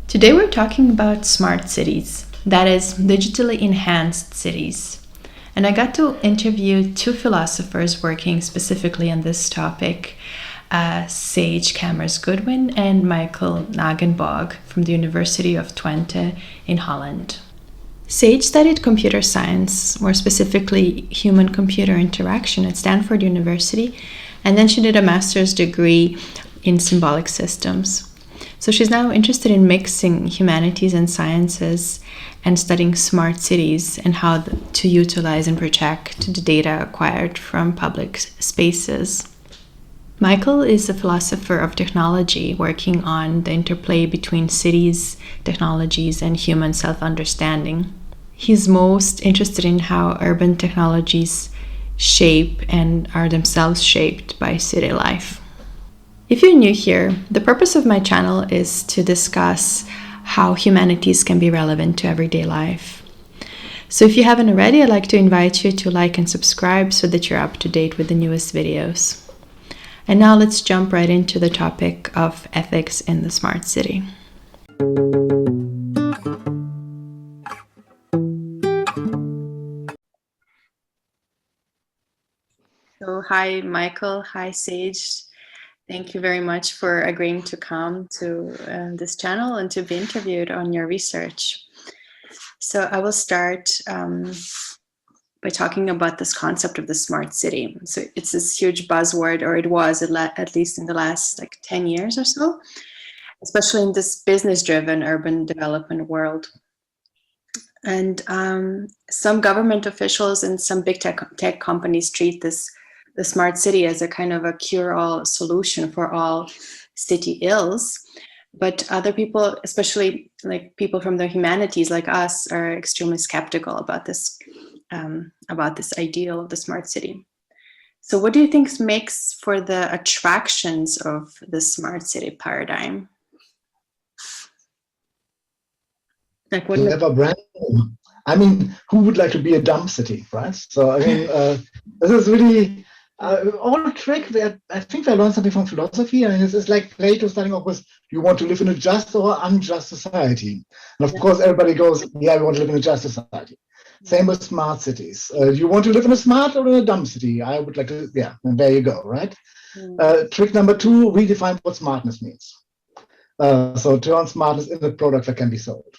Today we're talking about smart cities, that is, digitally enhanced cities. And I got to interview two philosophers working specifically on this topic, Sage Cammers-Goodwin and Michael Nagenborg from the University of Twente in Holland. Sage studied computer science, more specifically human-computer interaction at Stanford University, and then she did a master's degree in symbolic systems. So she's now interested in mixing humanities and sciences and studying smart cities and how to utilize and protect the data acquired from public spaces. Michael is a philosopher of technology working on the interplay between cities, technologies, and human self-understanding. He's most interested in how urban technologies shape and are themselves shaped by city life. If you're new here, the purpose of my channel is to discuss how humanities can be relevant to everyday life. So if you haven't already, I'd like to invite you to like and subscribe so that you're up to date with the newest videos. And now let's jump right into the topic of ethics in the smart city. So hi, Michael. Hi, Sage. Thank you very much for agreeing to come to this channel and to be interviewed on your research. So I will start by talking about this concept of the smart city. So it's this huge buzzword, or it was at least in the last 10 years or so, especially in this business-driven urban development world. And some government officials and some big tech companies treat the smart city as a kind of a cure-all solution for all city ills. But other people, especially people from the humanities like us, are extremely skeptical about this ideal of the smart city. So what do you think makes for the attractions of the smart city paradigm? Clever branding. I mean, who would like to be a dumb city, right? So I mean, this is really all trick. I think I learned something from philosophy. I mean, it's like Plato starting off with, you want to live in a just or unjust society? And of course, everybody goes, yeah, we want to live in a just society. Same with smart cities. You want to live in a smart or in a dumb city? I would like to, yeah, and there you go, right? Trick number two, redefine what smartness means. So turn smartness into a product that can be sold.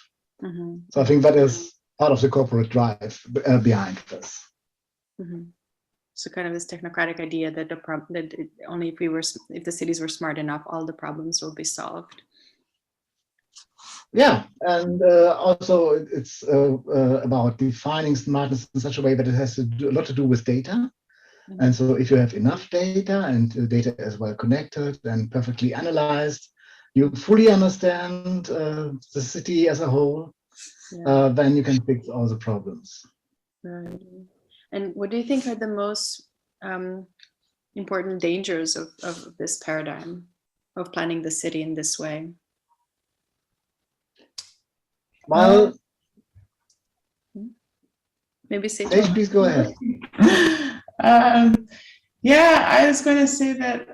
So I think that is part of the corporate drive behind this. So kind of this technocratic idea that only if the cities were smart enough, all the problems will be solved. Yeah, and also it's about defining smartness in such a way that it has a lot to do with data. And so if you have enough data and the data is well connected and perfectly analyzed, you fully understand the city as a whole, then you can fix all the problems. Right. And what do you think are the most important dangers of this paradigm of planning the city in this way? Well, maybe Sage, please go ahead. Yeah, I was going to say that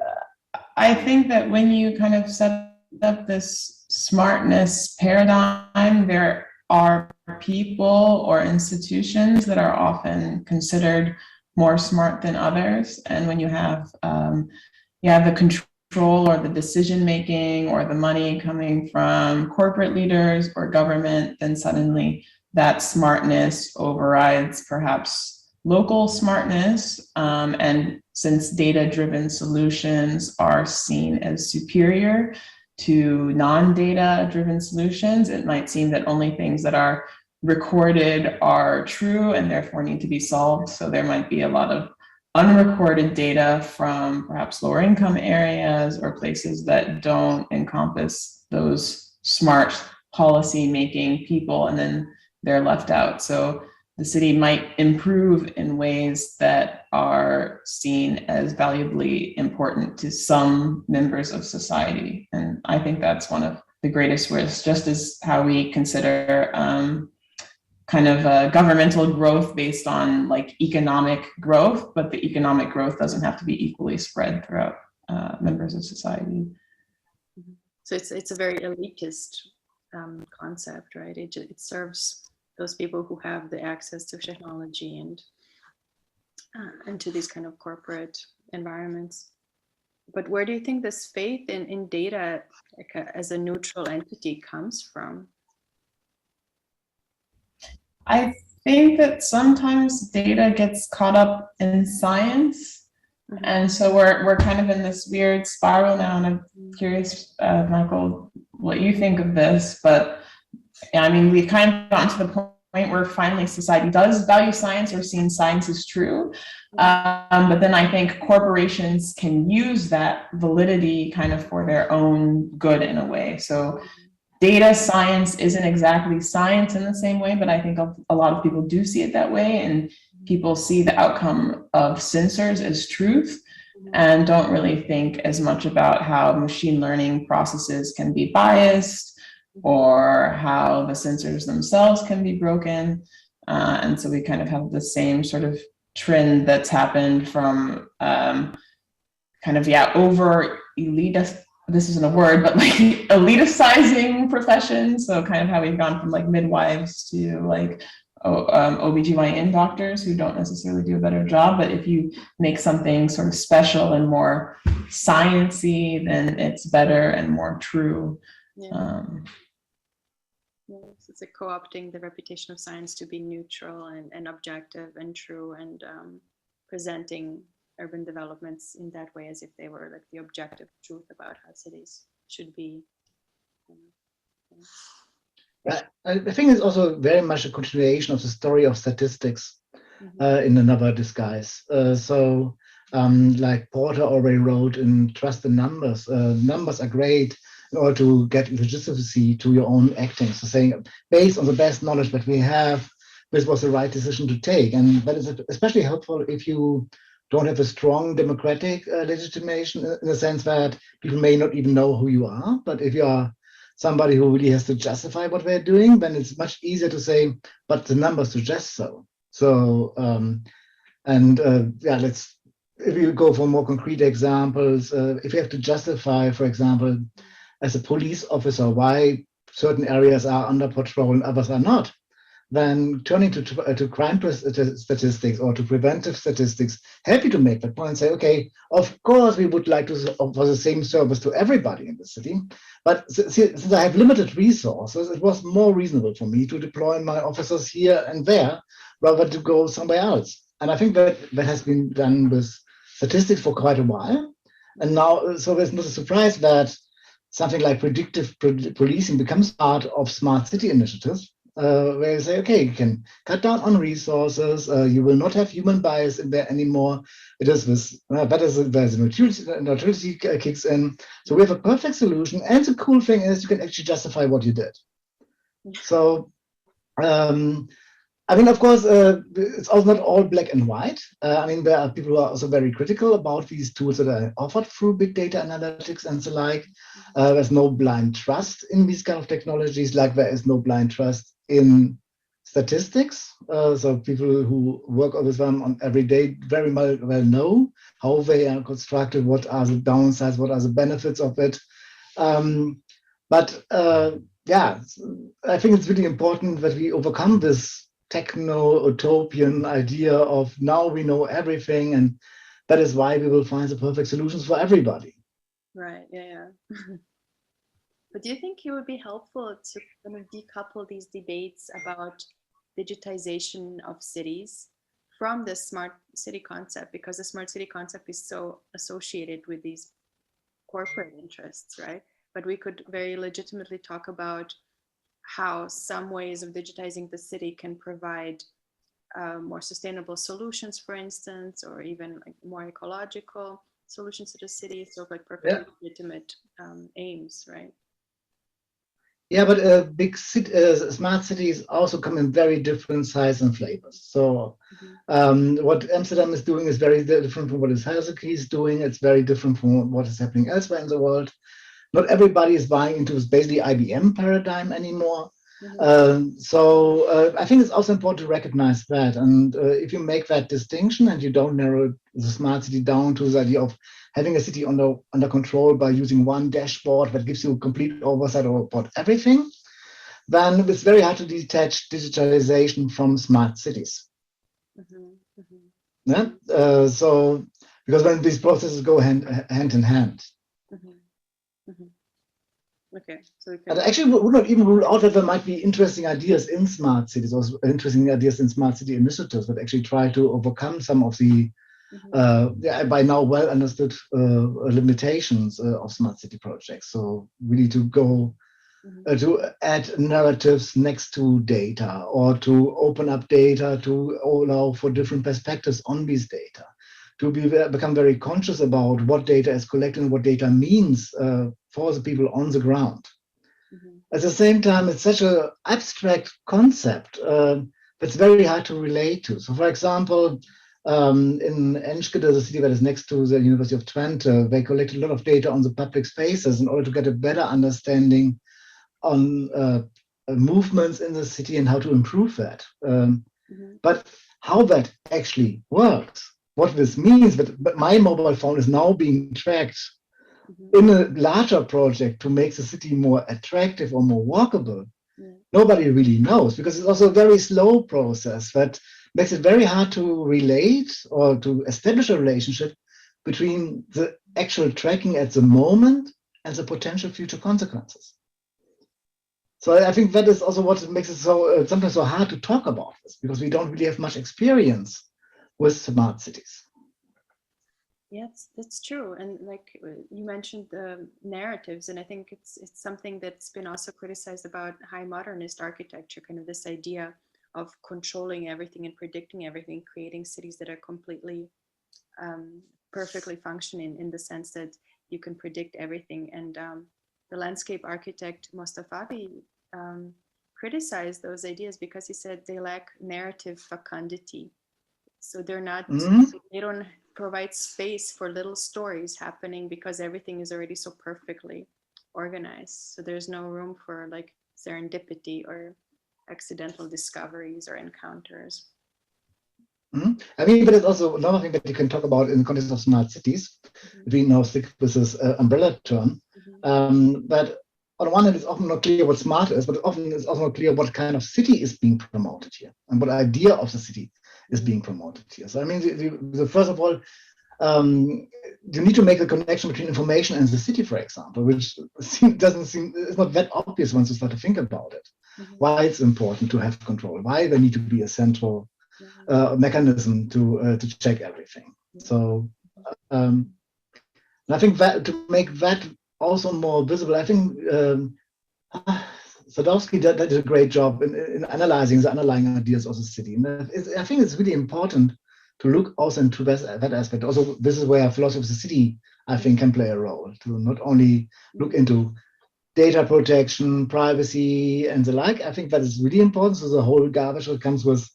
I think that when you kind of set up this smartness paradigm, there are people or institutions that are often considered more smart than others. And when you have the control or the decision making or the money coming from corporate leaders or government, then suddenly that smartness overrides perhaps local smartness. And since data-driven solutions are seen as superior to non-data driven solutions, it might seem that only things that are recorded are true and therefore need to be solved. So there might be a lot of unrecorded data from perhaps lower income areas or places that don't encompass those smart policy making people, and then they're left out. So the city might improve in ways that are seen as valuably important to some members of society. And I think that's one of the greatest risks, just as how we consider kind of governmental growth based on economic growth, but the economic growth doesn't have to be equally spread throughout members of society. So it's a very elitist concept, right? It serves those people who have the access to technology and to these kind of corporate environments. But where do you think this faith in data as a neutral entity comes from? I think that sometimes data gets caught up in science. Mm-hmm. And so we're kind of in this weird spiral now, and I'm curious, Michael, what you think of this. But I mean, we've kind of gotten to the point where finally society does value science or seeing science as true. But then I think corporations can use that validity kind of for their own good in a way. So data science isn't exactly science in the same way, but I think a lot of people do see it that way, and people see the outcome of sensors as truth and don't really think as much about how machine learning processes can be biased or how the sensors themselves can be broken. And so we kind of have the same sort of trend that's happened from over elitist, this isn't a word, but like eliticizing professions. So kind of how we've gone from like midwives to like OBGYN doctors who don't necessarily do a better job. But if you make something sort of special and more sciencey, then it's better and more true. Yeah. Yes, it's a co-opting the reputation of science to be neutral and objective and true, and presenting urban developments in that way as if they were like the objective truth about how cities should be. I think it's also very much a continuation of the story of statistics in another disguise. Like Porter already wrote in Trust in Numbers, numbers are great in order to get legitimacy to your own acting. So saying, based on the best knowledge that we have, this was the right decision to take. And that is especially helpful if you don't have a strong democratic legitimation, in the sense that people may not even know who you are. But if you are somebody who really has to justify what they're doing, then it's much easier to say, but the numbers suggest so. So, if you go for more concrete examples, if you have to justify, for example, as a police officer, why certain areas are under patrol and others are not, then turning to crime statistics or to preventive statistics help you to make that point and say, okay, of course we would like to offer the same service to everybody in the city, but since I have limited resources, it was more reasonable for me to deploy my officers here and there rather to go somewhere else. And I think that has been done with statistics for quite a while. And now, so there's not a surprise that something like predictive policing becomes part of smart city initiatives, where you say, okay, you can cut down on resources, you will not have human bias in there anymore. It is this, there's neutrality kicks in. So we have a perfect solution. And the cool thing is you can actually justify what you did. So, I mean, of course, it's also not all black and white. I mean, there are people who are also very critical about these tools that are offered through big data analytics and the like. There's no blind trust in these kind of technologies, like there is no blind trust in statistics. So people who work with them on every day very well know how they are constructed, what are the downsides, what are the benefits of it. Yeah, I think it's really important that we overcome this techno-utopian idea of now we know everything, and that is why we will find the perfect solutions for everybody. Right, yeah. But do you think it would be helpful to kind of decouple these debates about digitization of cities from the smart city concept? Because the smart city concept is so associated with these corporate interests, right? But we could very legitimately talk about how some ways of digitizing the city can provide more sustainable solutions, for instance, or even like more ecological solutions to the city. So like perfectly legitimate aims, right? Yeah, but big smart cities also come in very different size and flavors. So what Amsterdam is doing is very different from what Helsinki is doing. It's very different from what is happening elsewhere in the world. Not everybody is buying into this basically IBM paradigm anymore. I think it's also important to recognize that. And if you make that distinction and you don't narrow the smart city down to the idea of having a city under control by using one dashboard that gives you complete oversight about everything, then it's very hard to detach digitalization from smart cities. Yeah? So, because when these processes go hand in hand. Okay, so we can... But I actually would not even rule out that there might be interesting ideas in smart cities or interesting ideas in smart city initiatives that actually try to overcome some of the by now well understood limitations of smart city projects. So really to go to add narratives next to data, or to open up data to allow for different perspectives on these data, to become very conscious about what data is collected and what data means for the people on the ground. At the same time, it's such an abstract concept that's very hard to relate to. So, for example, in Enschede, the city that is next to the University of Twente, they collected a lot of data on the public spaces in order to get a better understanding on movements in the city and how to improve that. But how that actually works, what this means, but my mobile phone is now being tracked in a larger project to make the city more attractive or more walkable. Nobody really knows, because it's also a very slow process that makes it very hard to relate or to establish a relationship between the actual tracking at the moment and the potential future consequences. So I think that is also what makes it so sometimes so hard to talk about this, because we don't really have much experience with smart cities. Yes, that's true. And like you mentioned the narratives, and I think it's something that's been also criticized about high modernist architecture, kind of this idea of controlling everything and predicting everything, creating cities that are completely perfectly functioning in the sense that you can predict everything. And the landscape architect Mostafavi criticized those ideas because he said they lack narrative fecundity. So they're not, they don't provide space for little stories happening because everything is already so perfectly organized. So there's no room for like serendipity or accidental discoveries or encounters. I mean, but it's also another thing that you can talk about in the context of smart cities. We now stick with this umbrella term. But on one hand, it's often not clear what smart is, but often it's also not clear what kind of city is being promoted here and what idea of the city is being promoted here. So I mean, the first of all, you need to make a connection between information and the city, for example, which it's not that obvious once you start to think about it. Why it's important to have control, why there need to be a central mechanism to check everything. So I think that to make that also more visible, I think Sadowski did a great job in analyzing the underlying ideas of the city. And I think it's really important to look also into that aspect. Also, this is where philosophy of the city, I think, can play a role, to not only look into data protection, privacy, and the like. I think that is really important. So the whole garbage that comes with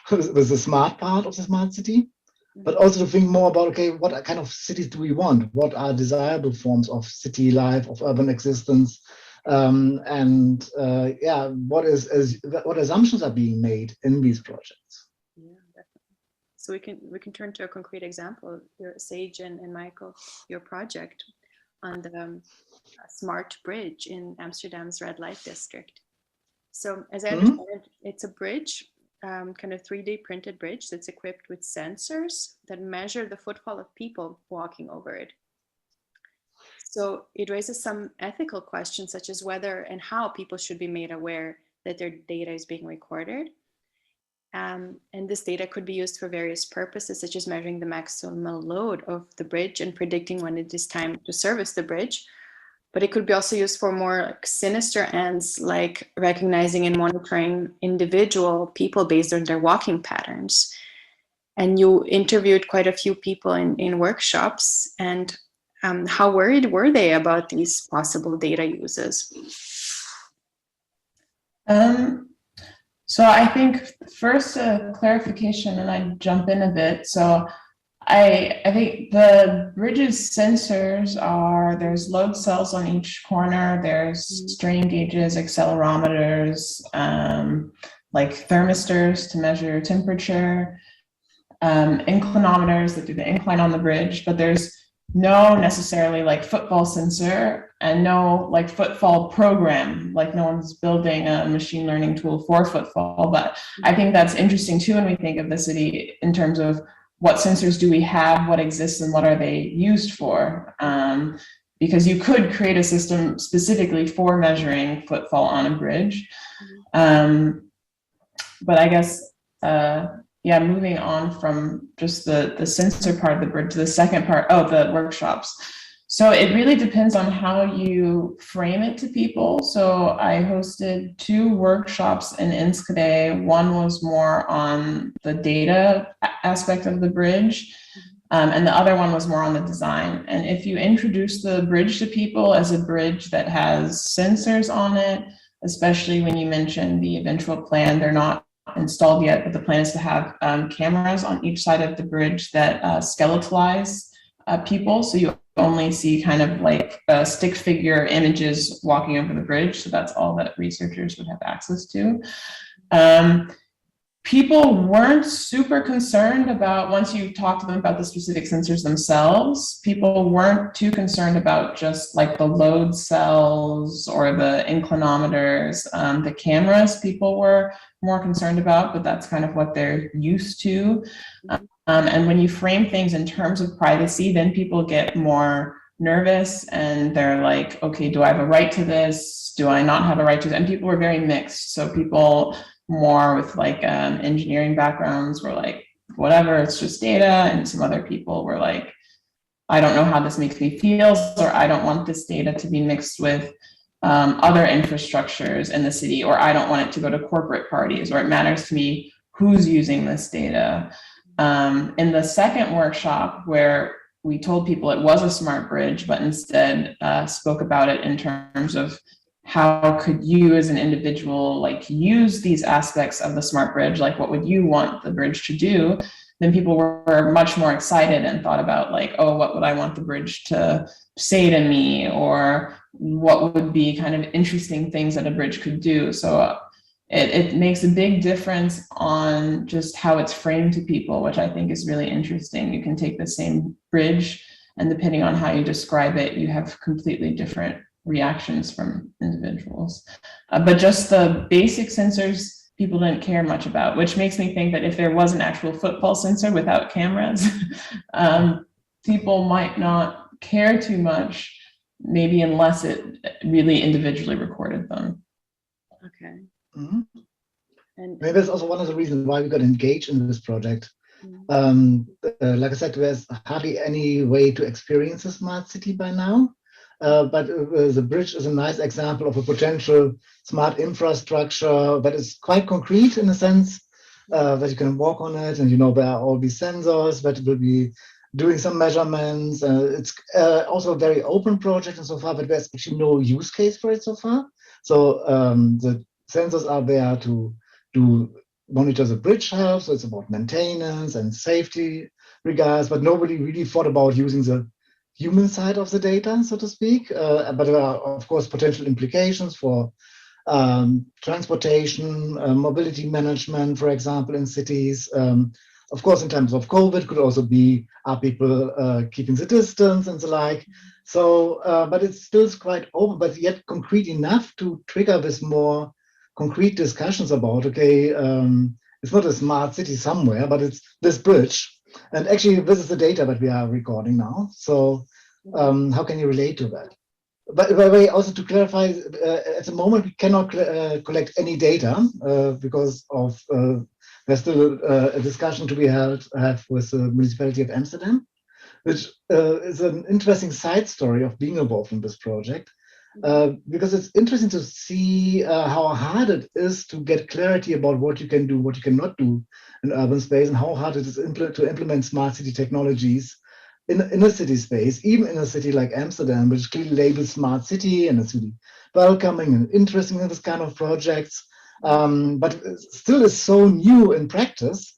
the smart part of the smart city, but also to think more about, okay, what kind of cities do we want? What are desirable forms of city life, of urban existence? What assumptions are being made in these projects? Yeah, definitely. So we can turn to a concrete example. Your Sage and Michael, your project on the smart bridge in Amsterdam's red light district. So as I understand it, it's a bridge, kind of 3D printed bridge that's equipped with sensors that measure the footfall of people walking over it. So it raises some ethical questions, such as whether and how people should be made aware that their data is being recorded. And this data could be used for various purposes, such as measuring the maximal load of the bridge and predicting when it is time to service the bridge. But it could be also used for more sinister ends, like recognizing and monitoring individual people based on their walking patterns. And you interviewed quite a few people in workshops, and how worried were they about these possible data uses? So I think first a clarification, and I jump in a bit. So I think the bridge's sensors are, there's load cells on each corner, there's strain gauges, accelerometers, like thermistors to measure temperature, inclinometers that do the incline on the bridge, but there's no necessarily like footfall sensor and no like footfall program, like no one's building a machine learning tool for footfall. But I think that's interesting too when we think of the city in terms of what sensors do we have, what exists, and what are they used for. Because you could create a system specifically for measuring footfall on a bridge. But I guess, yeah, moving on from just the sensor part of the bridge to the second part, the workshops. So it really depends on how you frame it to people. So I hosted 2 workshops in Enschede. One was more on the data aspect of the bridge, and the other one was more on the design. And if you introduce the bridge to people as a bridge that has sensors on it, especially when you mention the eventual plan, they're not installed yet, but the plan is to have cameras on each side of the bridge that skeletalize people. So you only see kind of like stick figure images walking over the bridge. So that's all that researchers would have access to. People weren't super concerned about, once you talk to them about the specific sensors themselves, people weren't too concerned about just like the load cells or the inclinometers. The cameras people were more concerned about, but that's kind of what they're used to. And when you frame things in terms of privacy, then people get more nervous and they're like, okay, do I have a right to this? Do I not have a right to this? And people were very mixed. So people more with like engineering backgrounds were like, whatever, it's just data. And some other people were like, I don't know how this makes me feel, or I don't want this data to be mixed with other infrastructures in the city, or I don't want it to go to corporate parties, or it matters to me who's using this data. In the second workshop, where we told people it was a smart bridge, but instead spoke about it in terms of how could you as an individual like use these aspects of the smart bridge, like what would you want the bridge to do, then people were much more excited and thought about like, oh, what would I want the bridge to say to me, or what would be kind of interesting things that a bridge could do. So it makes a big difference on just how it's framed to people, which I think is really interesting. You can take the same bridge, and depending on how you describe it, you have completely different reactions from individuals. But just the basic sensors, people didn't care much about, which makes me think that if there was an actual footfall sensor without cameras, people might not care too much, maybe unless it really individually recorded them. Okay. Mm-hmm. And maybe that's also one of the reasons why we got engaged in this project. Like I said, there's hardly any way to experience a smart city by now. But the bridge is a nice example of a potential smart infrastructure that is quite concrete in a sense, that you can walk on it, and there are all these sensors that will be doing some measurements. It's also a very open project and so far, but there's actually no use case for it so far. So the sensors are there to monitor the bridge health, so it's about maintenance and safety regards, but nobody really thought about using the human side of the data, so to speak. But there are, of course, potential implications for transportation, mobility management, for example, in cities. Of course, in terms of COVID, could also be, are people keeping the distance and the like. So, but it's still quite open, but yet concrete enough to trigger this more concrete discussions about, okay, it's not a smart city somewhere, but it's this bridge. And actually, this is the data that we are recording now. So how can you relate to that? But by the way, also to clarify, at the moment, we cannot collect any data because of there's still a discussion to be have with the municipality of Amsterdam, which is an interesting side story of being involved in this project. Because it's interesting to see how hard it is to get clarity about what you can do, what you cannot do in urban space, and how hard it is to implement smart city technologies in a city space, even in a city like Amsterdam, which clearly labels smart city and it's really welcoming and interesting in this kind of projects. But it still is so new in practice.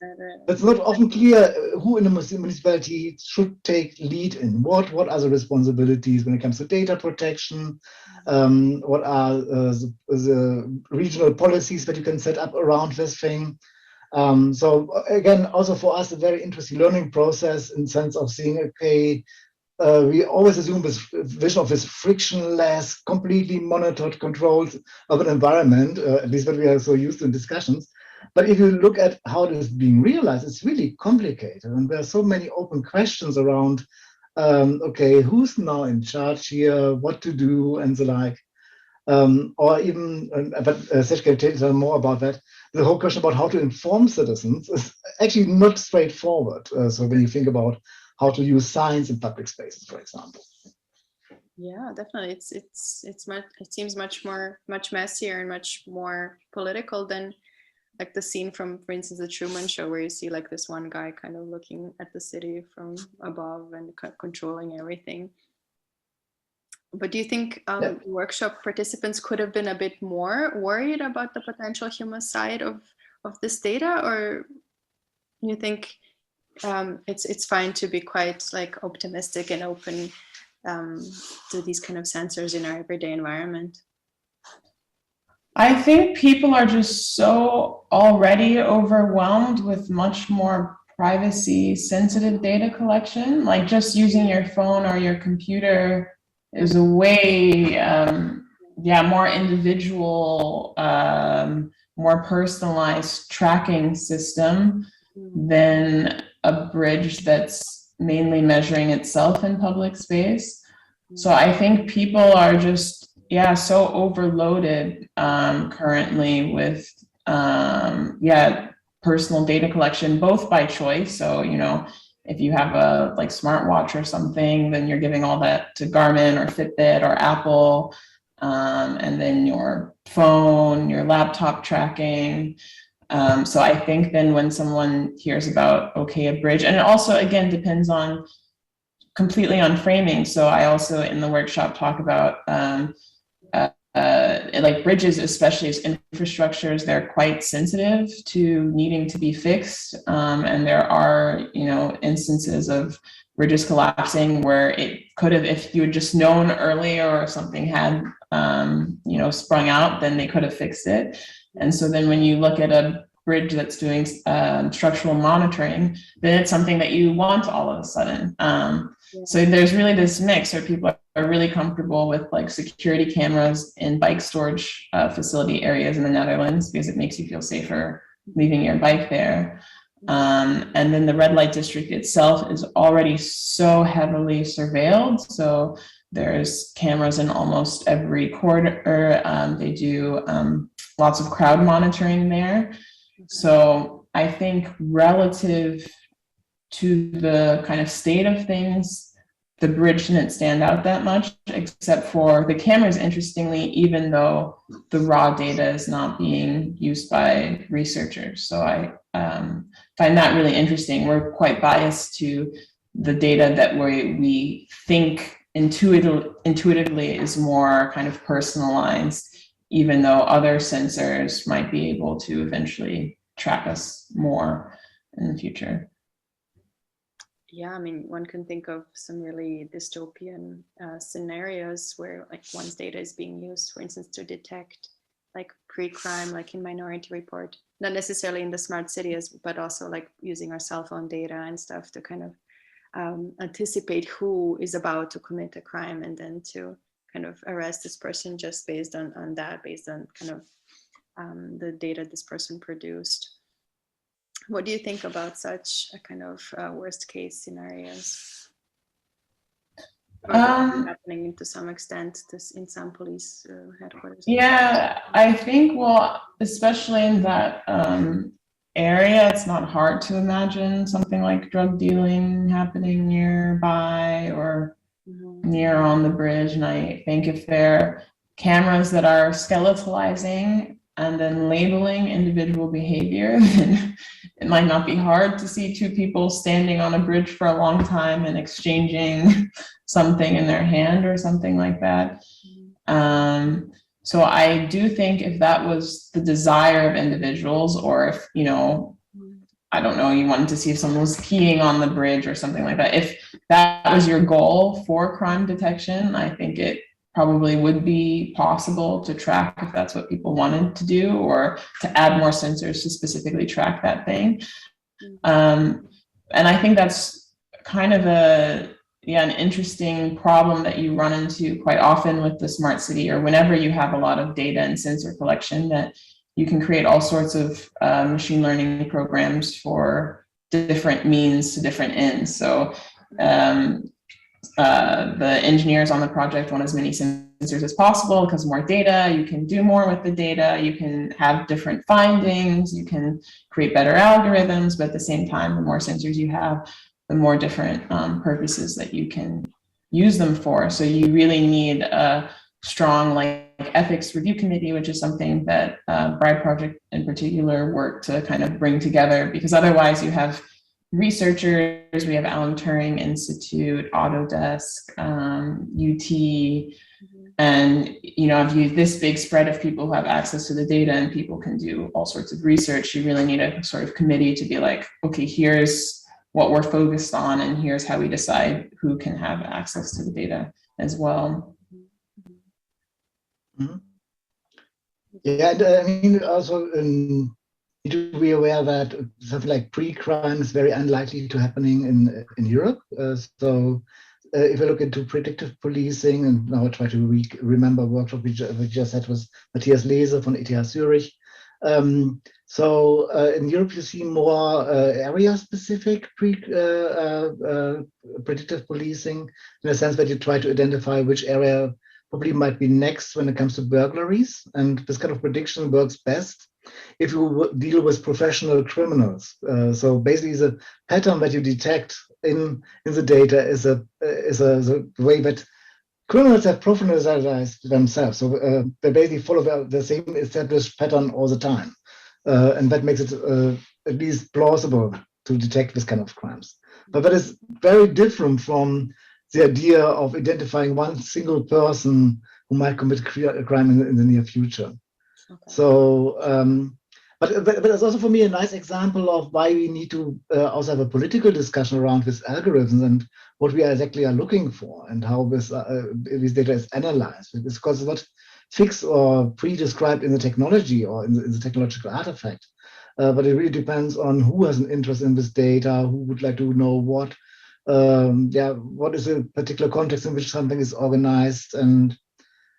It's not often clear who in the municipality should take lead in what are the responsibilities when it comes to data protection, what are the regional policies that you can set up around this thing. So again, also for us, a very interesting learning process in the sense of seeing, okay, we always assume this vision of this frictionless, completely monitored, controlled urban environment, at least what we are so used to in discussions. But if you look at how it is being realized, it's really complicated. And there are so many open questions around, okay, who's now in charge here, what to do, and the like. Or even, but Serge can tell more about that. The whole question about how to inform citizens is actually not straightforward. So when you think about how to use science in public spaces, for example. Yeah, definitely. It seems much messier and much more political than like the scene from, for instance, the Truman Show, where you see like this one guy kind of looking at the city from above and controlling everything. But do you think workshop participants could have been a bit more worried about the potential human side of this data, or you think it's fine to be quite like optimistic and open to these kind of sensors in our everyday environment? I think people are just so already overwhelmed with much more privacy sensitive data collection. Like just using your phone or your computer is a way, more individual, more personalized tracking system than a bridge that's mainly measuring itself in public space. So I think people are just, so overloaded currently with, personal data collection, both by choice. So, if you have a like smartwatch or something, then you're giving all that to Garmin or Fitbit or Apple, and then your phone, your laptop tracking. So I think then when someone hears about, a bridge, and it also, again, depends completely on framing. So I also in the workshop talk about like bridges, especially as infrastructures, they're quite sensitive to needing to be fixed. And there are, instances of bridges collapsing where it could have, if you had just known earlier or something had, sprung out, then they could have fixed it. And so then when you look at a bridge that's doing structural monitoring, then it's something that you want all of a sudden. So there's really this mix where people are really comfortable with like security cameras in bike storage facility areas in the Netherlands because it makes you feel safer leaving your bike there. And then the red light district itself is already so heavily surveilled. So there's cameras in almost every corridor. They do lots of crowd monitoring there. So I think relative to the kind of state of things, the bridge didn't stand out that much, except for the cameras, interestingly, even though the raw data is not being used by researchers. So I find that really interesting. We're quite biased to the data that we think intuitively is more kind of personalized, even though other sensors might be able to eventually track us more in the future. Yeah, I mean, one can think of some really dystopian scenarios where like one's data is being used, for instance, to detect like pre-crime, like in Minority Report, not necessarily in the smart cities, but also like using our cell phone data and stuff to kind of anticipate who is about to commit a crime and then to kind of arrest this person just based on that, based on kind of the data this person produced. What do you think about such a kind of worst case scenarios? Happening to some extent in some police headquarters? Yeah, I think, well, especially in that area, it's not hard to imagine something like drug dealing happening nearby or near on the bridge. And I think if there are cameras that are skeletalizing and then labeling individual behavior, then it might not be hard to see two people standing on a bridge for a long time and exchanging something in their hand or something like that. So I do think if that was the desire of individuals, or if, I don't know, you wanted to see if someone was peeing on the bridge or something like that, if that was your goal for crime detection, I think it probably would be possible to track if that's what people wanted to do, or to add more sensors to specifically track that thing. And I think that's kind of an interesting problem that you run into quite often with the smart city, or whenever you have a lot of data and sensor collection, that you can create all sorts of machine learning programs for different means to different ends. So the engineers on the project want as many sensors as possible, because more data, you can do more with the data, you can have different findings, you can create better algorithms, but at the same time, the more sensors you have, the more different purposes that you can use them for. So you really need a strong ethics review committee, which is something that Bride Project in particular worked to kind of bring together, because otherwise you have researchers, we have Alan Turing Institute, Autodesk, UT, and if you have this big spread of people who have access to the data and people can do all sorts of research, you really need a sort of committee to be like, okay, here's what we're focused on, and here's how we decide who can have access to the data as well. Mm-hmm. Yeah, and I mean, also need to be aware that something like pre-crime is very unlikely to happening in Europe. So if I look into predictive policing, and now I try to remember a workshop we just had with Matthias Lehse from ETH Zurich. So in Europe, you see more area-specific predictive policing, in the sense that you try to identify which area probably might be next when it comes to burglaries. And this kind of prediction works best if you deal with professional criminals. So basically, the pattern that you detect in the data is a way that criminals have professionalized themselves. So they basically follow the same established pattern all the time. And that makes it at least plausible to detect this kind of crimes. But that is very different from the idea of identifying one single person who might commit a crime in the near future. Okay. So, but it's also for me a nice example of why we need to also have a political discussion around this algorithms and what we exactly are looking for and how this data is analyzed. It's because it's not fixed or pre-described in the technology or in the technological artifact, but it really depends on who has an interest in this data, who would like to know what. What is a particular context in which something is organized, and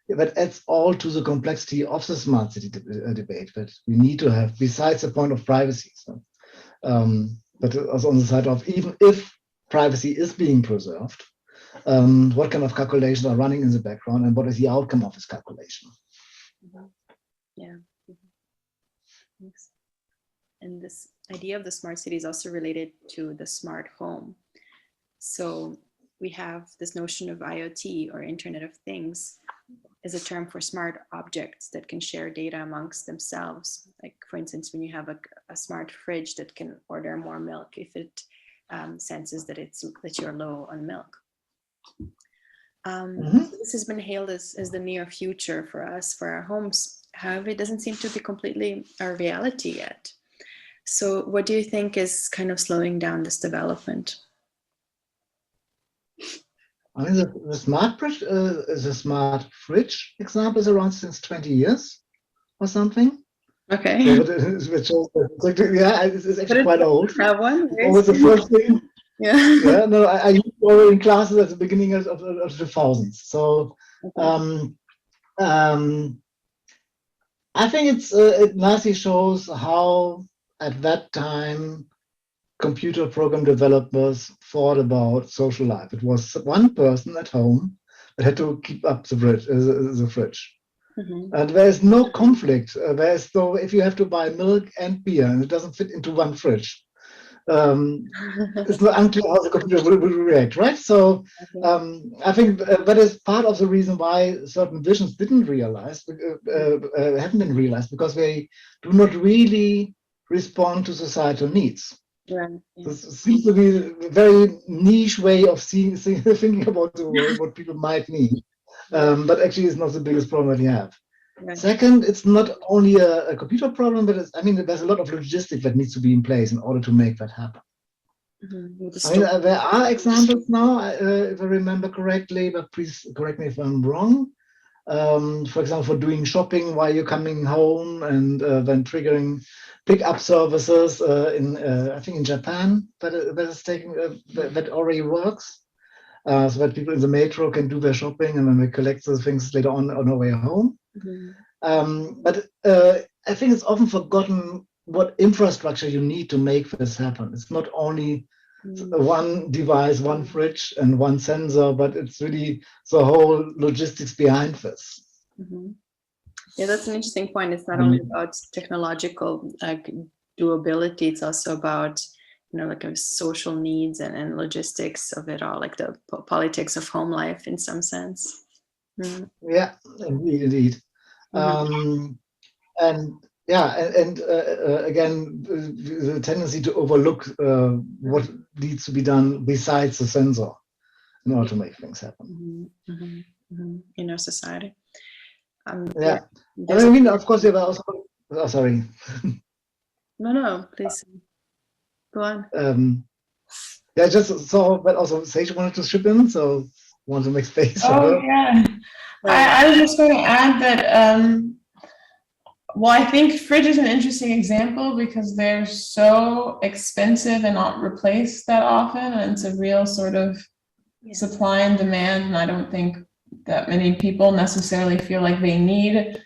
that adds all to the complexity of the smart city debate that we need to have, besides the point of privacy. So, but also on the side of, even if privacy is being preserved, what kind of calculations are running in the background, and what is the outcome of this calculation? Mm-hmm. Yeah. Mm-hmm. Thanks. And this idea of the smart city is also related to the smart home. So we have this notion of IoT, or Internet of Things, as a term for smart objects that can share data amongst themselves. Like, for instance, when you have a smart fridge that can order more milk if it senses that you're low on milk. So this has been hailed as the near future for us, for our homes. However, it doesn't seem to be completely our reality yet. So what do you think is kind of slowing down this development? I mean, the smart fridge example is around since 20 years or something. Okay. So, it's actually quite old. Have one? What was the first thing? Yeah. No, I used it already in classes at the beginning of the 2000s. So, okay. I think it nicely shows how at that time computer program developers thought about social life. It was one person at home that had to keep up the fridge. Mm-hmm. And there's no conflict. If you have to buy milk and beer and it doesn't fit into one fridge, it's not unclear how the computer will react, right? So I think that is part of the reason why certain visions haven't been realized, because they do not really respond to societal needs. Right. Yeah. This seems to be a very niche way of thinking about the world, what people might need. But actually, it's not the biggest problem that you have. Right. Second, it's not only a computer problem, but there's a lot of logistics that needs to be in place in order to make that happen. Mm-hmm. There are examples now, if I remember correctly, but please correct me if I'm wrong. For example, for doing shopping while you're coming home, and then triggering pick-up services I think in Japan that already works. so that people in the metro can do their shopping and then they collect the things later on their way home. But I think it's often forgotten what infrastructure you need to make this happen. It's not only one device, one fridge, and one sensor, but it's really the whole logistics behind this. Yeah, that's an interesting point. It's not only about technological doability, it's also about, like social needs and logistics of it all, like the politics of home life in some sense. Yeah, indeed. Again, the tendency to overlook what needs to be done besides the sensor in order to make things happen. In our society. I mean, of course, there are also. Oh, sorry. No, please go on. Just saw, but also Sage wanted to chip in, so want to make space for her. Yeah. I was just going to add that. Well, I think fridge is an interesting example because they're so expensive and not replaced that often, and it's a real sort of supply and demand. And I don't think that many people necessarily feel like they need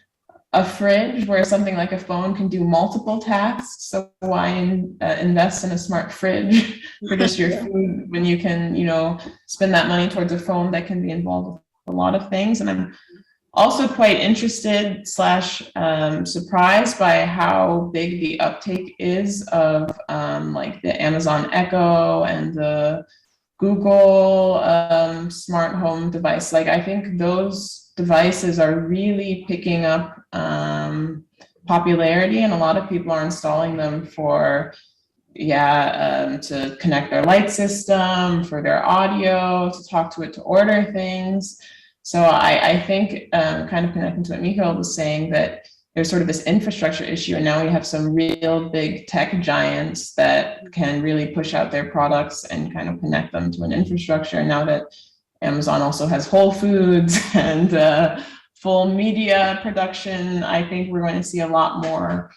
a fridge, where something like a phone can do multiple tasks. So why invest in a smart fridge for just your food when you can, spend that money towards a phone that can be involved with a lot of things? And I'm also quite interested / surprised by how big the uptake is of like the Amazon Echo and the Google smart home device. Like, I think those devices are really picking up popularity, and a lot of people are installing them for to connect their light system, for their audio, to talk to it, to order things. So I think kind of connecting to what Mikael was saying, that there's sort of this infrastructure issue, and now we have some real big tech giants that can really push out their products and kind of connect them to an infrastructure. Now that Amazon also has Whole Foods and full media production, I think we're going to see a lot more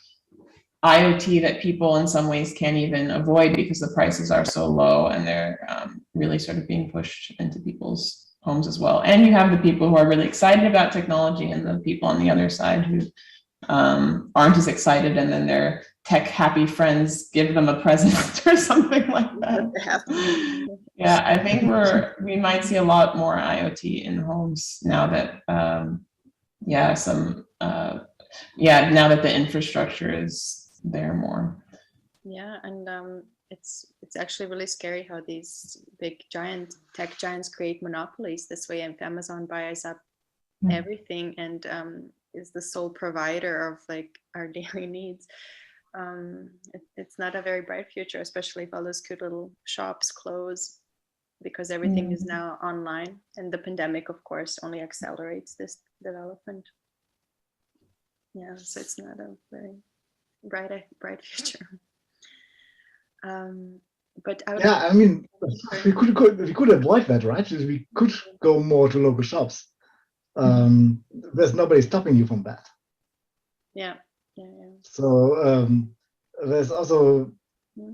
IoT that people in some ways can't even avoid because the prices are so low, and they're really sort of being pushed into people's homes as well. And you have the people who are really excited about technology, and the people on the other side who aren't as excited, and then their tech happy friends give them a present or something like that. Yeah, I think we might see a lot more IoT in homes now that now that the infrastructure is there more. Yeah, and it's actually really scary how these big tech giants create monopolies this way. And Amazon buys up everything and is the sole provider of like our daily needs. It's not a very bright future, especially if all those cute little shops close, because everything is now online, and the pandemic, of course, only accelerates this development. Yeah, so it's not a very bright future. But I mean, we could avoid that, right? We could go more to local shops. There's nobody stopping you from that. Yeah. So there's also,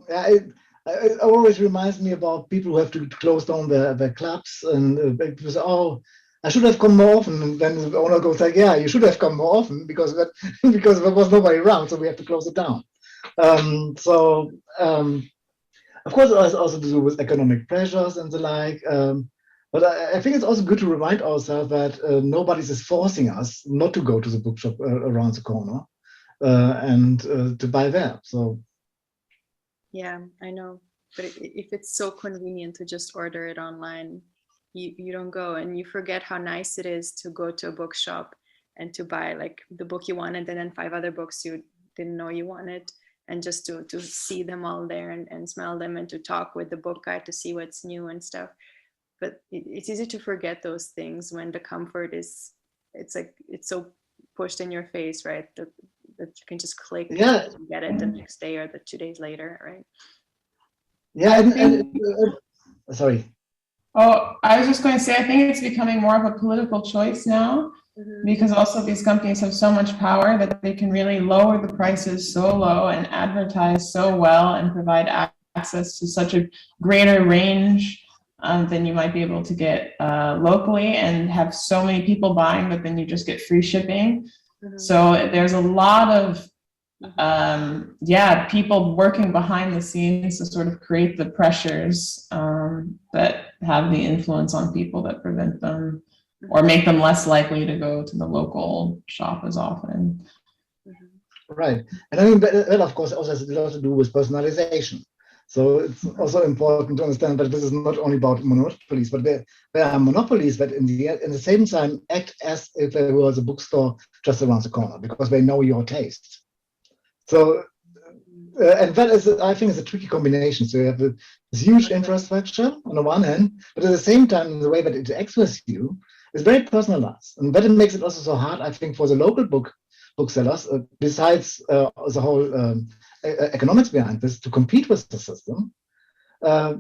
it always reminds me about people who have to close down their clubs, and people say, "Oh, I should have come more often." And then the owner goes like, "Yeah, you should have come more often because there was nobody around, so we have to close it down." Of course, it has also to do with economic pressures and the like. But I think it's also good to remind ourselves that nobody's forcing us not to go to the bookshop around the corner and to buy there. So. Yeah, I know. But if it's so convenient to just order it online, you don't go, and you forget how nice it is to go to a bookshop and to buy like the book you wanted, and then 5 other books you didn't know you wanted, and just to see them all there and smell them, and to talk with the book guy to see what's new and stuff. But it's easy to forget those things when the comfort it's so pushed in your face, right? That you can just click and get it the next day or the 2 days later, right? Yeah, sorry. Oh, I was just going to say, I think it's becoming more of a political choice now, because also these companies have so much power that they can really lower the prices so low and advertise so well and provide access to such a greater range than you might be able to get locally, and have so many people buying that then you just get free shipping. So there's a lot of people working behind the scenes to sort of create the pressures that have the influence on people that prevent them or make them less likely to go to the local shop as often. Right. And I mean, that of course also has a lot to do with personalization. So it's also important to understand that this is not only about monopolies, but there are monopolies that in the same time act as if there was a bookstore just around the corner, because they know your taste. So, and that is, I think, is a tricky combination. So you have this huge infrastructure on the one hand, but at the same time, the way that it interacts with you is very personalized. And that makes it also so hard, I think, for the local booksellers, besides the whole economics behind this, to compete with the system,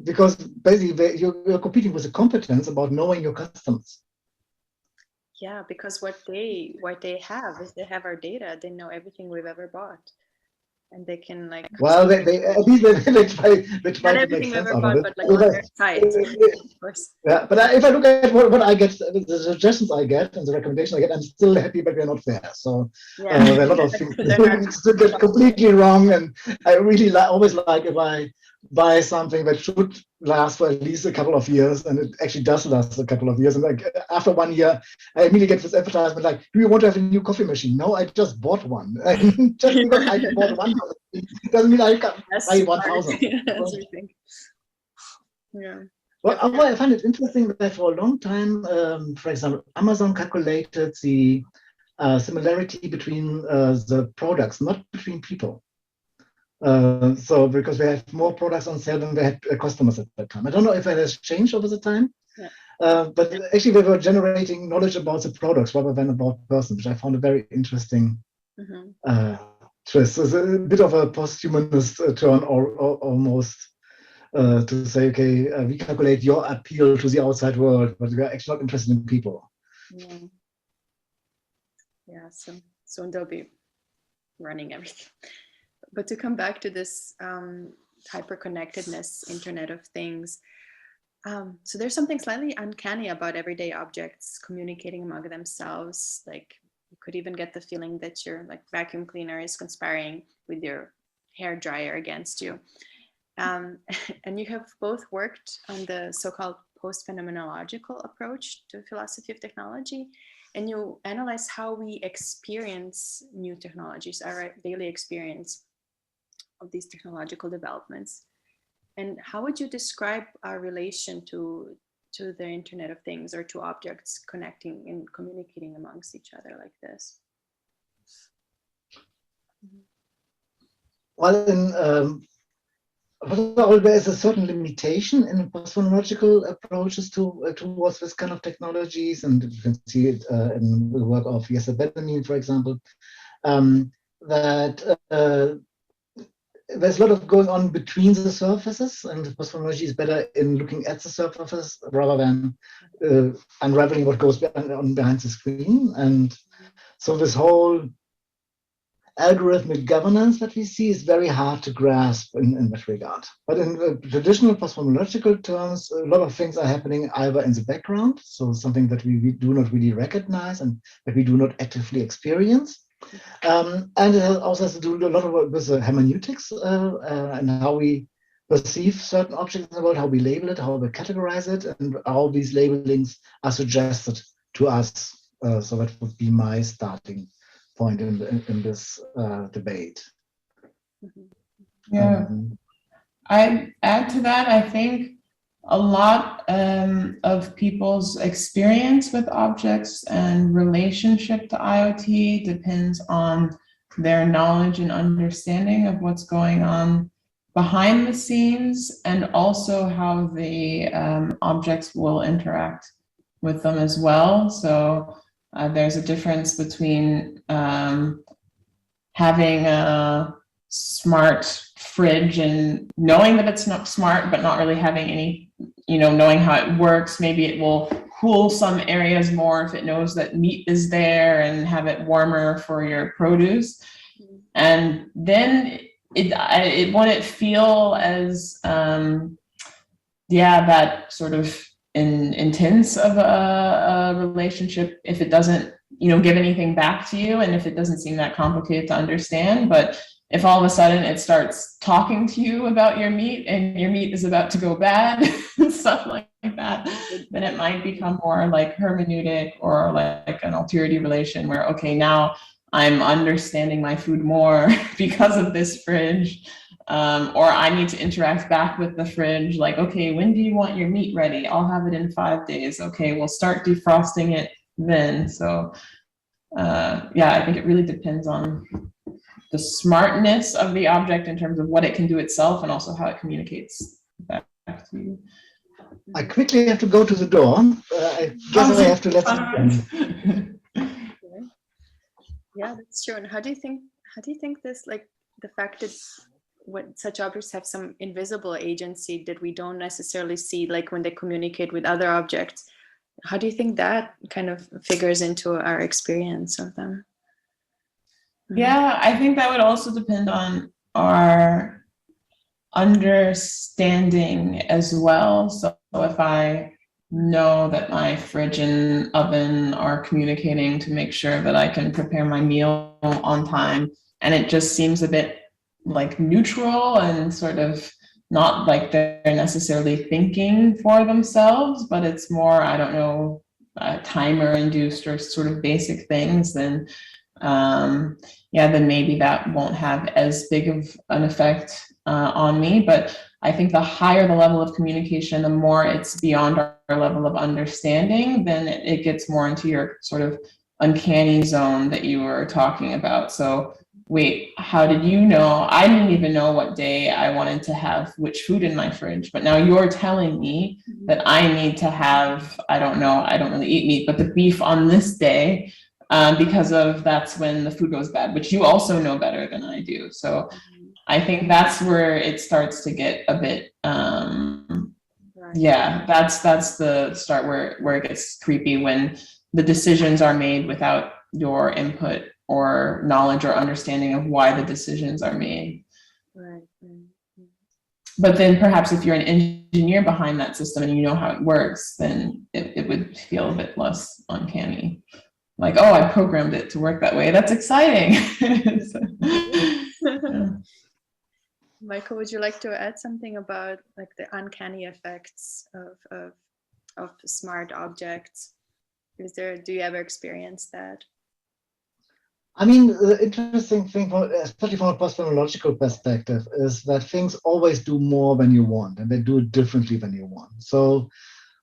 because basically you're competing with the competence about knowing your customers. Yeah, because what they have is they have our data. They know everything we've ever bought, and they can like. Well, they at least they try Not to make everything we've sense ever out bought, of it. but like on their site, of course. Yeah, but if I look at what I get, the suggestions I get and the recommendations I get, I'm still happy that we're not there. So there are a lot of things to get completely wrong, and I really always like if I buy something that should last for at least a couple of years, and it actually does last a couple of years. And like after 1 year, I immediately get this advertisement like, "Do you want to have a new coffee machine?" No, I just bought one. And just because I bought one coffee machine doesn't mean I can buy 1,000. Yeah. Well, I find it interesting that for a long time, for example, Amazon calculated the similarity between the products, not between people. So because they have more products on sale than they had customers at that time. I don't know if that has changed over the time, but actually they were generating knowledge about the products rather than about persons, which I found a very interesting twist. It's a bit of a posthumanist turn, or almost. To say, okay, we calculate your appeal to the outside world, but we are actually not interested in people. Yeah, so soon they'll be running everything. But to come back to this hyper-connectedness, Internet of Things, so there's something slightly uncanny about everyday objects communicating among themselves. Like you could even get the feeling that your like vacuum cleaner is conspiring with your hair dryer against you. And you have both worked on the so-called post-phenomenological approach to philosophy of technology, and you analyze how we experience new technologies, our daily experience of these technological developments. And how would you describe our relation to the Internet of Things, or to objects connecting and communicating amongst each other like this? Well, there is a certain limitation in post-phenomenological approaches towards this kind of technologies, and you can see it in the work of Jesse Benjamin, for example, that there's a lot of going on between the surfaces, and post-phenomenology is better in looking at the surfaces rather than unraveling what goes on behind the screen. And so this whole algorithmic governance that we see is very hard to grasp in that regard. But in the traditional post-phenomenological terms, a lot of things are happening either in the background, so something that we do not really recognize and that we do not actively experience. And it also has to do a lot with hermeneutics and how we perceive certain objects in the world, how we label it, how we categorize it, and how these labelings are suggested to us. So that would be my starting point in this debate. Yeah, I'd add to that. I think a lot of people's experience with objects and relationship to IoT depends on their knowledge and understanding of what's going on behind the scenes, and also how the objects will interact with them as well. So there's a difference between having a smart fridge and knowing that it's not smart, but not really having any, knowing how it works. Maybe it will cool some areas more if it knows that meat is there, and have it warmer for your produce. And then it wouldn't feel as yeah, that sort of intense of a relationship if it doesn't, give anything back to you, and if it doesn't seem that complicated to understand. But if all of a sudden it starts talking to you about your meat and your meat is about to go bad, stuff like that, then it might become more like hermeneutic or like an alterity relation where, okay, now I'm understanding my food more because of this fridge. Or I need to interact back with the fridge, like, okay, when do you want your meat ready? I'll have it in 5 days. Okay, we'll start defrosting it then. So yeah, I think it really depends on the smartness of the object in terms of what it can do itself and also how it communicates back to you. I quickly have to go to the door. I guess I have to let you. Yeah, that's true. And how do you think this, like the fact that when such objects have some invisible agency that we don't necessarily see, like when they communicate with other objects, how do you think that kind of figures into our experience of them? Yeah, I think that would also depend on our understanding as well. So if I know that my fridge and oven are communicating to make sure that I can prepare my meal on time, and it just seems a bit like neutral and sort of not like they're necessarily thinking for themselves, but it's more, I don't know, timer induced or sort of basic things, then yeah, then maybe that won't have as big of an effect on me. But I think the higher the level of communication, the more it's beyond our level of understanding, then it gets more into your sort of uncanny zone that you were talking about. So wait, how did you know? I didn't even know what day I wanted to have which food in my fridge, but now you're telling me that I need to have, I don't know, I don't really eat meat, but the beef on this day, because of that's when the food goes bad, which you also know better than I do. So I think that's where it starts to get a bit, yeah, that's the start where it gets creepy, when the decisions are made without your input or knowledge or understanding of why the decisions are made. Right. But then perhaps if you're an engineer behind that system and you know how it works, then it would feel a bit less uncanny. Like, oh, I programmed it to work that way. That's exciting. So, yeah. Michael, would you like to add something about like the uncanny effects of smart objects? Do you ever experience that? I mean, the interesting thing, especially from a postphenomenological perspective, is that things always do more when you want, and they do it differently when you want. So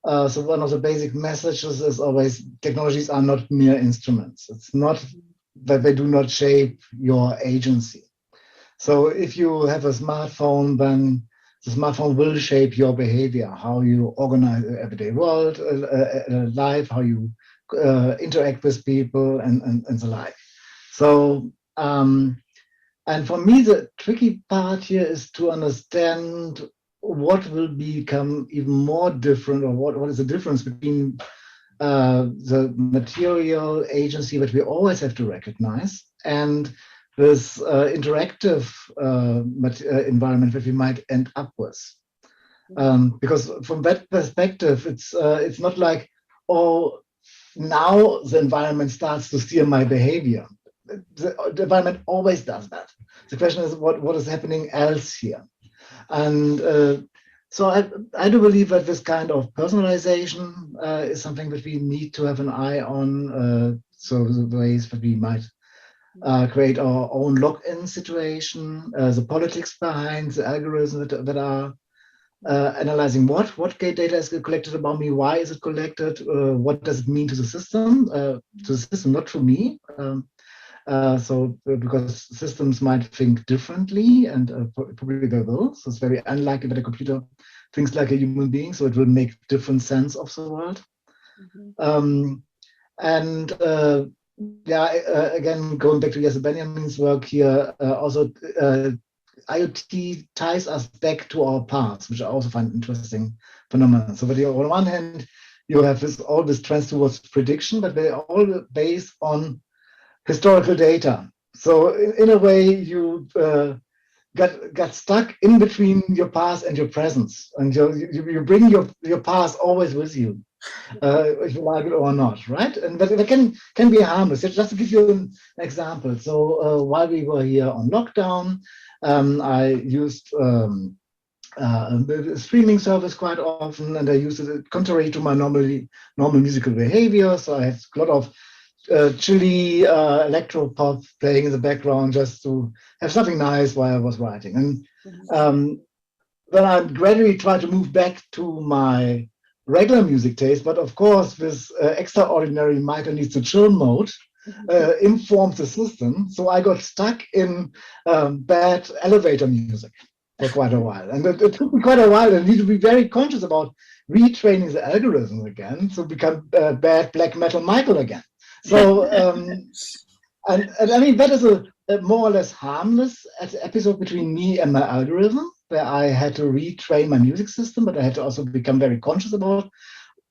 one of the basic messages is always technologies are not mere instruments. It's not that they do not shape your agency. So if you have a smartphone, then the smartphone will shape your behavior, how you organize the everyday world, life, how you interact with people, and the like. So, and for me, the tricky part here is to understand what will become even more different, or what is the difference between the material agency that we always have to recognize and this interactive environment that we might end up with. Because from that perspective, it's not like, oh, now the environment starts to steer my behavior. The environment always does that. The question is what is happening else here. And so I do believe that this kind of personalization is something that we need to have an eye on. So the ways that we might create our own lock-in situation, the politics behind the algorithms that are analyzing what data is collected about me, why is it collected, what does it mean to the system, not to me. So because systems might think differently, and probably they will. So it's very unlikely that a computer thinks like a human being, so it will make different sense of the world. Again, going back to Jesse Benjamin's work here, also IoT ties us back to our past, which I also find interesting phenomenon. So that on one hand, you have all this trends towards prediction, but they're all based on historical data. So in a way, you got stuck in between your past and your presence, and you bring your past always with you, if you like it or not, right? And that can be harmless. Just to give you an example, so while we were here on lockdown, I used the streaming service quite often, and I used it contrary to my normal musical behavior. So I had a lot of chilly electro pop playing in the background just to have something nice while I was writing. And then I gradually tried to move back to my regular music taste, but of course, this extraordinary Michael needs to chill mode informed the system. So I got stuck in bad elevator music for quite a while. And it took me quite a while. I need to be very conscious about retraining the algorithm again to become bad black metal Michael again. So, and I mean, that is a more or less harmless episode between me and my algorithm, where I had to retrain my music system, but I had to also become very conscious about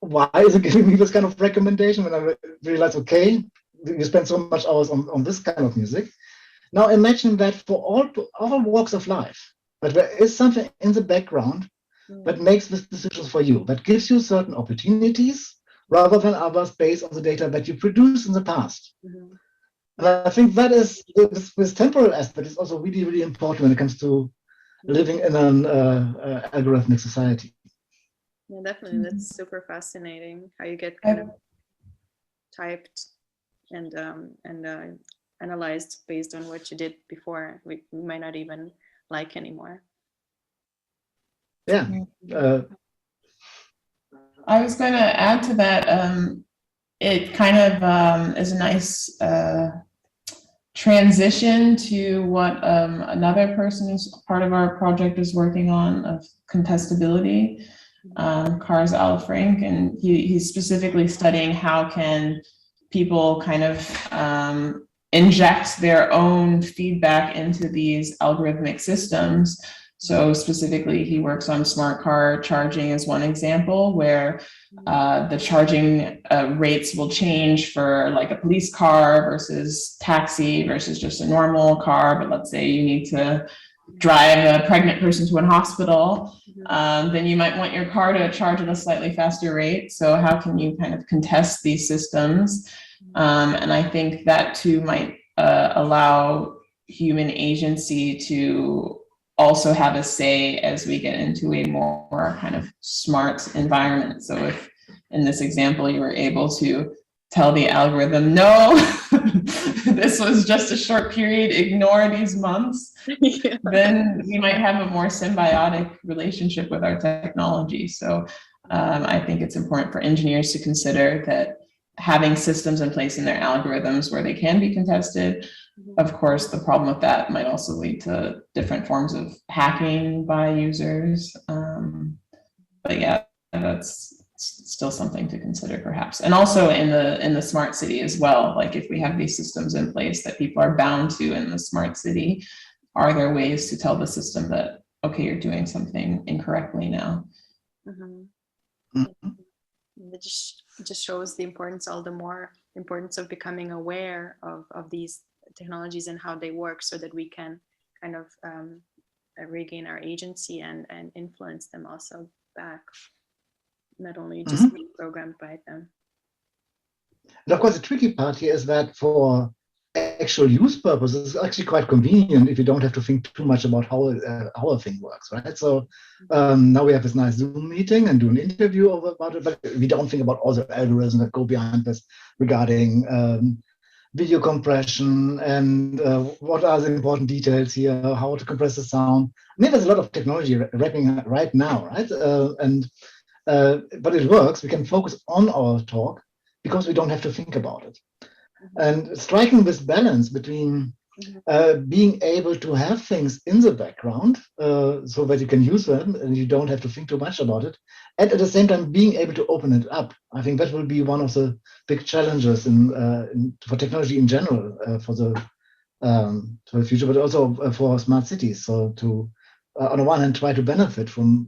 why is it giving me this kind of recommendation when I realized, okay, you spend so much hours on this kind of music. Now imagine that for all walks of life, but there is something in the background that makes these decisions for you, that gives you certain opportunities rather than others based on the data that you produced in the past. And I think that is this temporal aspect is also really, really important when it comes to living in an algorithmic society. Yeah, definitely. That's super fascinating how you get kind of typed and analyzed based on what you did before. We might not even like anymore. Yeah. I was going to add to that. It kind of is a nice transition to what another person who's part of our project is working on, of contestability, Kars Alfrink, and he's specifically studying how can people kind of inject their own feedback into these algorithmic systems. So specifically, he works on smart car charging as one example, where the charging rates will change for like a police car versus taxi versus just a normal car. But let's say you need to drive a pregnant person to a hospital, then you might want your car to charge at a slightly faster rate. So how can you kind of contest these systems? And I think that too might allow human agency to also have a say as we get into a more kind of smart environment. So if in this example, you were able to tell the algorithm, no, this was just a short period, ignore these months, then we might have a more symbiotic relationship with our technology. So I think it's important for engineers to consider that having systems in place in their algorithms where they can be contested. Of course, the problem with that might also lead to different forms of hacking by users. But yeah, that's still something to consider perhaps. And also in the smart city as well, like if we have these systems in place that people are bound to in the smart city, are there ways to tell the system that, okay, you're doing something incorrectly now? It just shows the importance, all the more importance of becoming aware of these technologies and how they work, so that we can kind of regain our agency and influence them also back, not only just being programmed by them. And of course, the tricky part here is that for actual use purposes, it's actually quite convenient if you don't have to think too much about how a thing works, right? So now we have this nice Zoom meeting and do an interview about it, but we don't think about all the algorithms that go behind this regarding video compression and what are the important details here, how to compress the sound. I mean, there's a lot of technology wrapping right now, right? But it works. We can focus on our talk because we don't have to think about it. And striking this balance between being able to have things in the background so that you can use them and you don't have to think too much about it, and at the same time being able to open it up. I think that will be one of the big challenges for technology in general for the future, but also for smart cities. So to on the one hand try to benefit from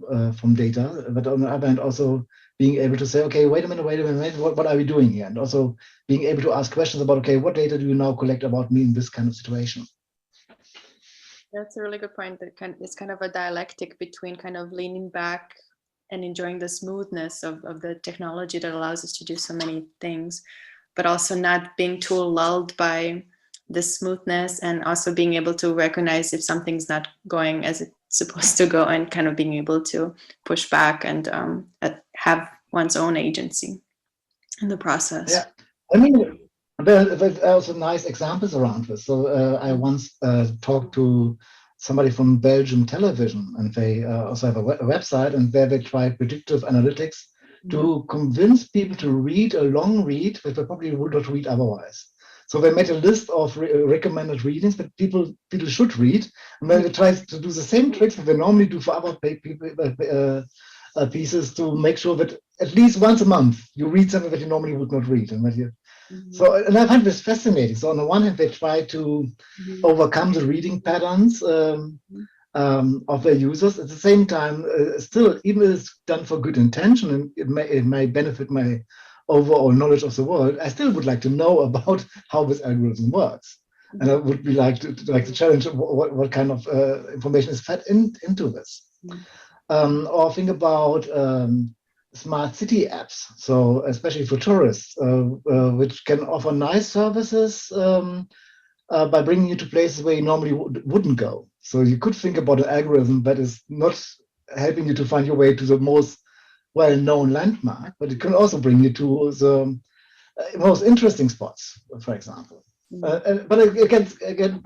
data, but on the other hand also being able to say, okay, wait a minute, what are we doing here? And also being able to ask questions about, okay, what data do you now collect about me in this kind of situation? That's a really good point. That it's kind of a dialectic between kind of leaning back and enjoying the smoothness of the technology that allows us to do so many things, but also not being too lulled by the smoothness, and also being able to recognize if something's not going as it's supposed to go, and kind of being able to push back and have one's own agency in the process. Yeah, I mean, there's also nice examples around this. So I once talked to somebody from Belgium television, and they also have a website, and there they try predictive analytics to convince people to read a long read that they probably would not read otherwise. So they made a list of recommended readings that people should read, and then they try to do the same tricks that they normally do for other pieces to make sure that at least once a month you read something that you normally would not read, and that you. So, and I find this fascinating. So on the one hand, they try to overcome the reading patterns of their users. At the same time, still, even if it's done for good intention and it may benefit my overall knowledge of the world, I still would like to know about how this algorithm works. And I would be like to challenge what kind of information is fed into this. Or think about smart city apps, so especially for tourists, which can offer nice services by bringing you to places where you normally wouldn't go. So you could think about an algorithm that is not helping you to find your way to the most well-known landmark, but it can also bring you to the most interesting spots, for example. But it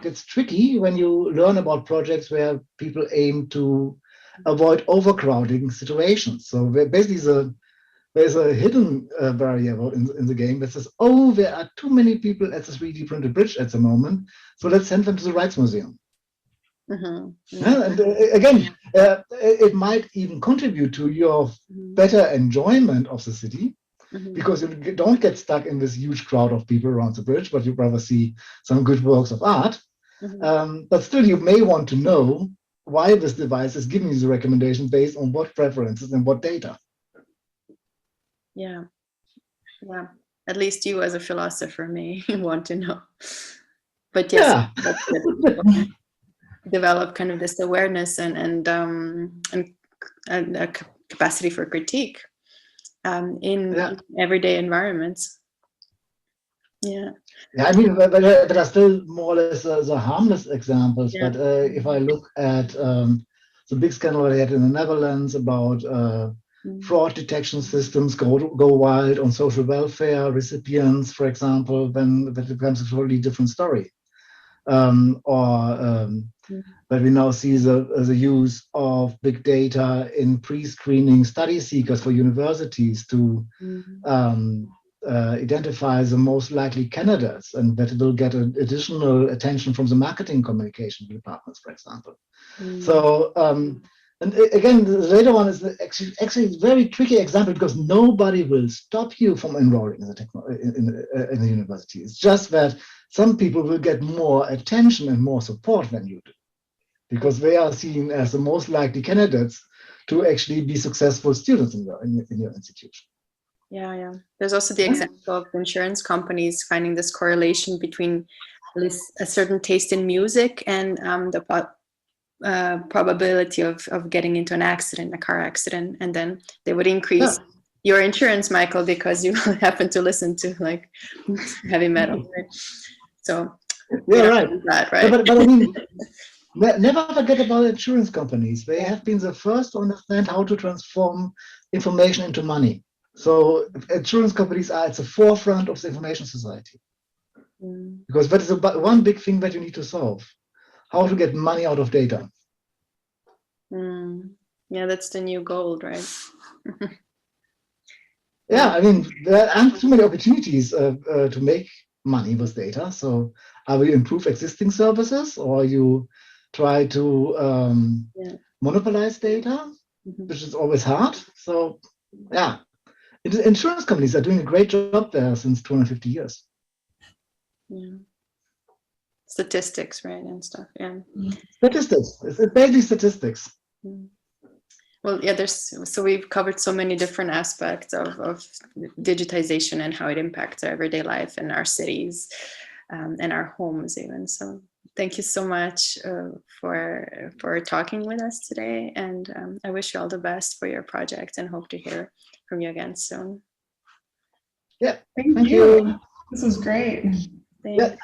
gets tricky when you learn about projects where people aim to avoid overcrowding situations. So basically there's a hidden variable in the game that says, oh, there are too many people at the 3D printed bridge at the moment, so let's send them to the Rijksmuseum. And again, it might even contribute to your better enjoyment of the city, because you don't get stuck in this huge crowd of people around the bridge, but you rather see some good works of art. But still, you may want to know why this device is giving you the recommendation based on what preferences and what data. Yeah. At least you, as a philosopher, may want to know. But yes, develop kind of this awareness and a capacity for critique in everyday environments. Yeah, I mean, there are still more or less the harmless examples. But if I look at the big scandal they had in the Netherlands about fraud detection systems go wild on social welfare recipients, for example, then that becomes a totally different story. But we now see the use of big data in pre-screening study seekers for universities to identify the most likely candidates, and that will get additional attention from the marketing communication departments, for example. So, and again, the later one is actually a very tricky example, because nobody will stop you from enrolling in the university. It's just that some people will get more attention and more support than you do, because they are seen as the most likely candidates to actually be successful students in your institution. Yeah. There's also the example of insurance companies finding this correlation between a certain taste in music and the probability of getting into an accident, a car accident, and then they would increase your insurance, Michael, because you happen to listen to like heavy metal. Right? So right. That, right? But I mean, never forget about insurance companies. They have been the first to understand how to transform information into money. So insurance companies are at the forefront of the information society, because that is one big thing that you need to solve: how to get money out of data. Yeah, that's the new gold, right? I mean, there aren't too many opportunities to make money with data. So either you improve existing services, or you try to monopolize data, which is always hard. So insurance companies are doing a great job there since 250 years. Yeah. Statistics, right, and stuff. Yeah. Statistics. It's basically statistics. Well, so we've covered so many different aspects of digitization and how it impacts our everyday life and our cities and our homes even. So thank you so much for talking with us today, and I wish you all the best for your project and hope to hear from you again soon. Yeah, Thank you. This was great. Thanks. Yeah.